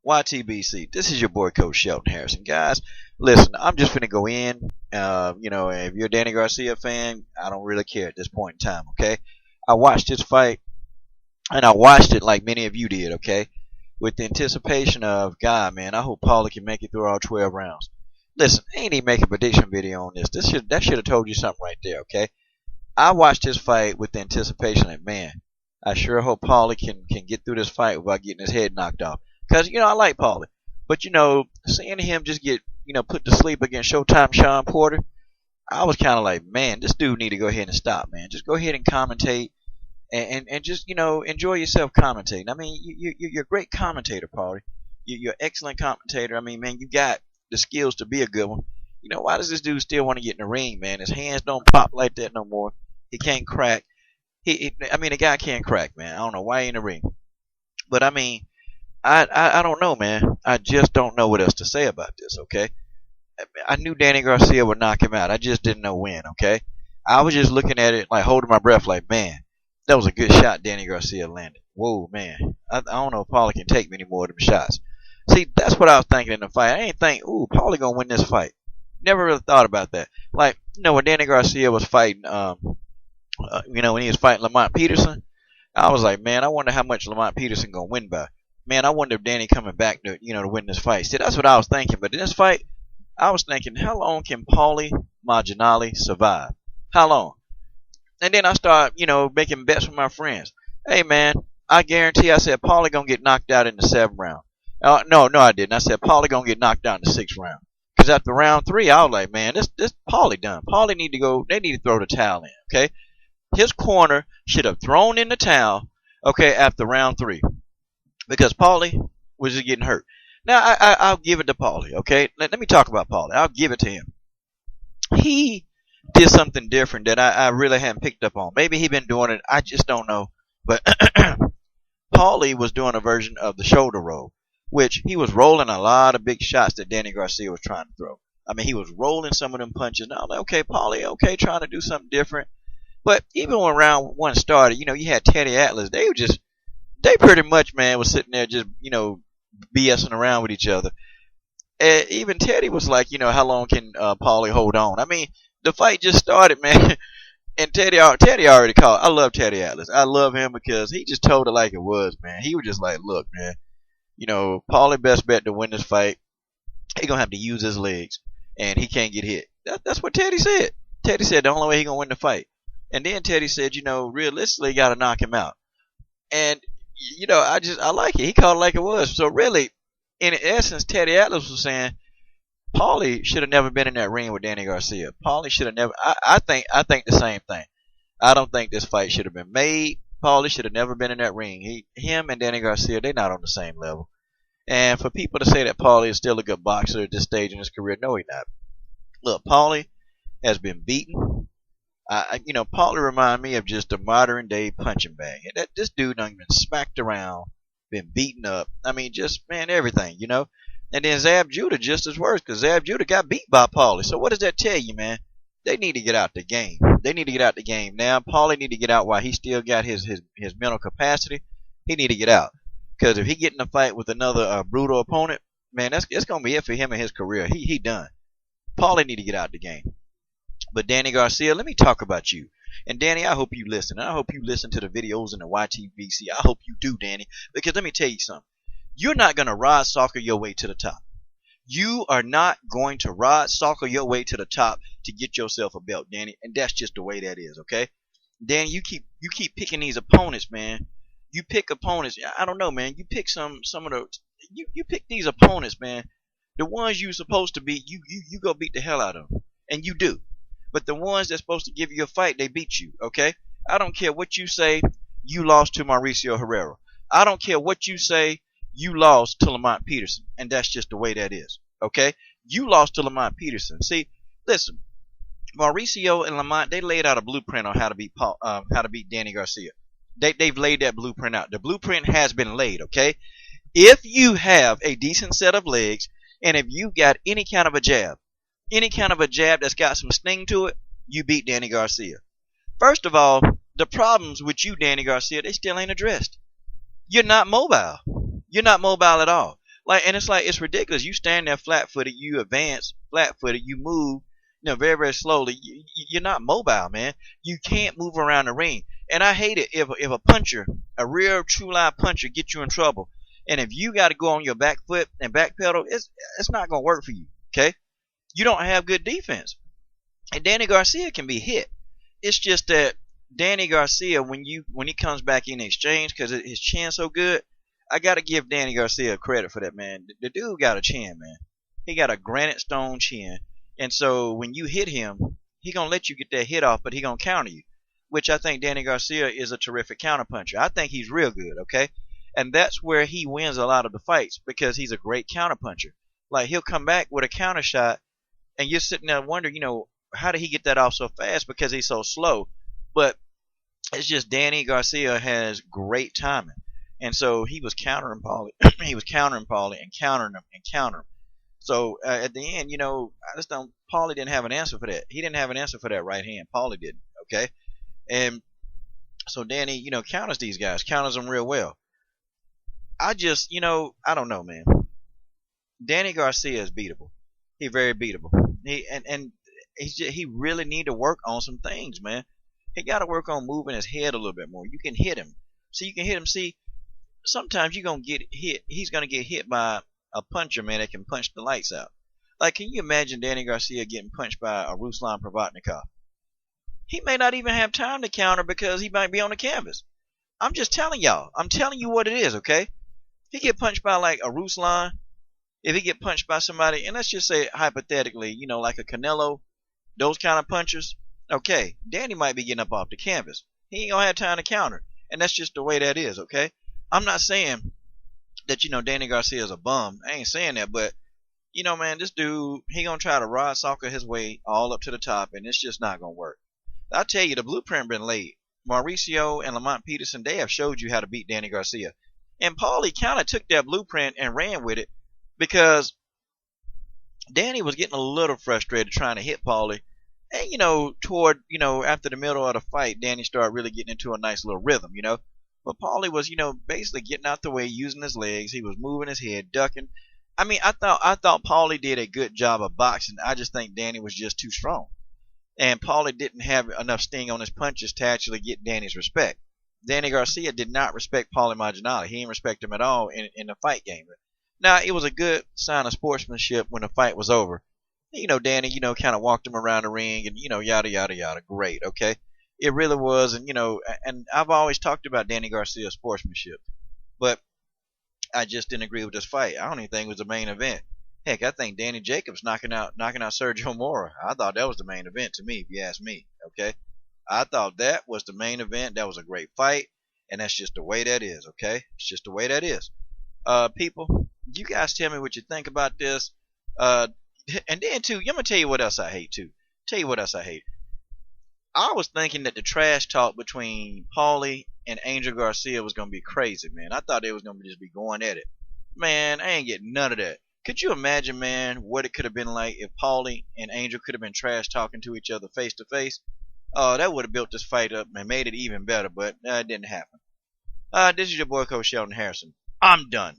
YTBC, this is your boy Coach Shelton Harrison. Guys, listen, I'm just finna go in. If you're a Danny Garcia fan, I don't really care at this point in time, okay? I watched this fight, and I watched it like many of you did, okay? With the anticipation of, God, man, I hope Paulie can make it through all 12 rounds. Listen, I ain't even make a prediction video on this. That should have told you something right there, okay? I watched this fight with the anticipation that, man, I sure hope Paulie can get through this fight without getting his head knocked off. Because, I like Paulie. But, seeing him just get, put to sleep against Showtime Sean Porter, I was kind of like, man, this dude need to go ahead and stop, man. Just go ahead and commentate and just, enjoy yourself commentating. I mean, you're a great commentator, Paulie. You're an excellent commentator. I mean, man, you got the skills to be a good one. Why does this dude still want to get in the ring, man? His hands don't pop like that no more. He can't crack. The guy can't crack, man. I don't know why he in the ring. But, I mean, I don't know, man. I just don't know what else to say about this, okay? I knew Danny Garcia would knock him out. I just didn't know when, okay? I was just looking at it, like, holding my breath, like, man, that was a good shot Danny Garcia landed. Whoa, man. I don't know if Paulie can take many more of them shots. See, that's what I was thinking in the fight. I ain't think, ooh, Paulie gonna win this fight. Never really thought about that. Like, when Danny Garcia was fighting, when he was fighting Lamont Peterson, I was like, man, I wonder how much Lamont Peterson gonna win by. Man, I wonder if Danny coming back to, to win this fight. See, that's what I was thinking. But in this fight, I was thinking, how long can Paulie Malignaggi survive? How long? And then I start, making bets with my friends. Hey, man, I guarantee, I said, Paulie gonna get knocked out in the 7th round. No, I didn't. I said, Paulie gonna get knocked out in the 6th round. Because after round 3, I was like, man, this Paulie done. Paulie need to go. They need to throw the towel in, okay? His corner should have thrown in the towel, okay, after round 3. Because Paulie was just getting hurt. Now, I'll give it to Paulie, okay? Let me talk about Paulie. I'll give it to him. He did something different that I really hadn't picked up on. Maybe he been doing it. I just don't know. But Paulie was doing a version of the shoulder roll, which he was rolling a lot of big shots that Danny Garcia was trying to throw. I mean, he was rolling some of them punches. Now, like, okay, Paulie, okay, trying to do something different. But even when round 1 started, you had Teddy Atlas. They pretty much, man, was sitting there just, BSing around with each other. And even Teddy was like, how long can Paulie hold on? I mean, the fight just started, man. And Teddy already called. I love Teddy Atlas. I love him because he just told it like it was, man. He was just like, look, man, Paulie best bet to win this fight. He going to have to use his legs, and he can't get hit. That's what Teddy said. Teddy said the only way he going to win the fight. And then Teddy said, realistically, you got to knock him out. And, I like it. He called it like it was. So really, in essence, Teddy Atlas was saying, Paulie should have never been in that ring with Danny Garcia. Paulie should have never. I think the same thing. I don't think this fight should have been made. Paulie should have never been in that ring. Him and Danny Garcia, they're not on the same level. And for people to say that Paulie is still a good boxer at this stage in his career, no, he's not. Look, Paulie has been beaten. Paulie remind me of just a modern day punching bag. And this dude done been smacked around, been beaten up. I mean, just, man, everything, And then Zab Judah just as worse, because Zab Judah got beat by Paulie. So what does that tell you, man? They need to get out the game. They need to get out the game now. Paulie need to get out while he still got his mental capacity. He need to get out. Because if he get in a fight with another brutal opponent, man, it's going to be it for him and his career. He done. Paulie need to get out the game. But Danny Garcia, let me talk about you. And Danny, I hope you listen. And I hope you listen to the videos in the YTVC. I hope you do, Danny. Because let me tell you something. You're not going to rod soccer your way to the top. You are not going to rod soccer your way to the top to get yourself a belt, Danny. And that's just the way that is, okay? Danny, you keep picking these opponents, man. You pick opponents. I don't know, man. You pick some of the you pick these opponents, man. The ones you're supposed to beat, you go beat the hell out of them. And you do. But the ones that's supposed to give you a fight, they beat you, okay? I don't care what you say, you lost to Mauricio Herrera. I don't care what you say, you lost to Lamont Peterson. And that's just the way that is, okay? You lost to Lamont Peterson. See, listen, Mauricio and Lamont, they laid out a blueprint on how to beat Danny Garcia. They've laid that blueprint out. The blueprint has been laid, okay? If you have a decent set of legs, and if you got any kind of a jab that's got some sting to it, you beat Danny Garcia. First of all, the problems with you, Danny Garcia, they still ain't addressed. You're not mobile. You're not mobile at all. And it's like it's ridiculous. You stand there flat-footed, you advance flat-footed, you move, very very slowly. You're not mobile, man. You can't move around the ring. And I hate it if a puncher, a real true live puncher, gets you in trouble. And if you got to go on your back foot and back pedal, it's not gonna work for you. Okay, you don't have good defense. And Danny Garcia can be hit. It's just that Danny Garcia, when he comes back in exchange, because his chin's so good, I gotta give Danny Garcia credit for that, man. The dude got a chin, man. He got a granite stone chin, and so when you hit him, he gonna let you get that hit off, but he gonna counter you, which I think Danny Garcia is a terrific counterpuncher. I think he's real good, okay, and that's where he wins a lot of the fights because he's a great counterpuncher. Like he'll come back with a counter shot, and you're sitting there wondering, how did he get that off so fast because he's so slow? But it's just Danny Garcia has great timing. And so he was countering Paulie. He was countering Paulie and countering him and countering him. So at the end, I just don't. Paulie didn't have an answer for that. He didn't have an answer for that right hand. Paulie didn't. Okay, and so Danny, counters these guys, counters them real well. I just, I don't know, man. Danny Garcia is beatable. He's very beatable. He really need to work on some things, man. He got to work on moving his head a little bit more. You can hit him. See, you can hit him. See, sometimes you're going to get hit. He's going to get hit by a puncher, man, that can punch the lights out. Like, can you imagine Danny Garcia getting punched by a Ruslan Provodnikov? He may not even have time to counter because he might be on the canvas. I'm just telling y'all. I'm telling you what it is, okay? If he get punched by like a Ruslan, if he get punched by somebody, and let's just say hypothetically, like a Canelo, those kind of punchers, okay, Danny might be getting up off the canvas. He ain't gonna have time to counter, and that's just the way that is, okay? I'm not saying that Danny Garcia is a bum. I ain't saying that, but man, this dude, he gonna try to rod soccer his way all up to the top, and it's just not gonna work. I'll tell you, the blueprint been laid. Mauricio and Lamont Peterson, they have showed you how to beat Danny Garcia, and Paulie kind of took that blueprint and ran with it because Danny was getting a little frustrated trying to hit Paulie. And, after the middle of the fight, Danny started really getting into a nice little rhythm, But Paulie was, basically getting out the way, using his legs. He was moving his head, ducking. I mean, I thought Paulie did a good job of boxing. I just think Danny was just too strong. And Paulie didn't have enough sting on his punches to actually get Danny's respect. Danny Garcia did not respect Paulie Malignaggi. He didn't respect him at all in the fight game. Now, it was a good sign of sportsmanship when the fight was over. Danny, kind of walked him around the ring and, yada, yada, yada. Great, okay? It really was. And, and I've always talked about Danny Garcia's sportsmanship. But I just didn't agree with this fight. I don't even think it was the main event. Heck, I think Danny Jacobs knocking out Sergio Mora. I thought that was the main event to me, if you ask me, okay? I thought that was the main event. That was a great fight. And that's just the way that is, okay? It's just the way that is. People, you guys tell me what you think about this. And then, too, I'm going to tell you what else I hate, too. I was thinking that the trash talk between Paulie and Angel Garcia was going to be crazy, man. I thought they was going to just be going at it. Man, I ain't getting none of that. Could you imagine, man, what it could have been like if Paulie and Angel could have been trash talking to each other face to face? Oh, that would have built this fight up and made it even better, but it didn't happen. This is your boy, Coach Sheldon Harrison. I'm done.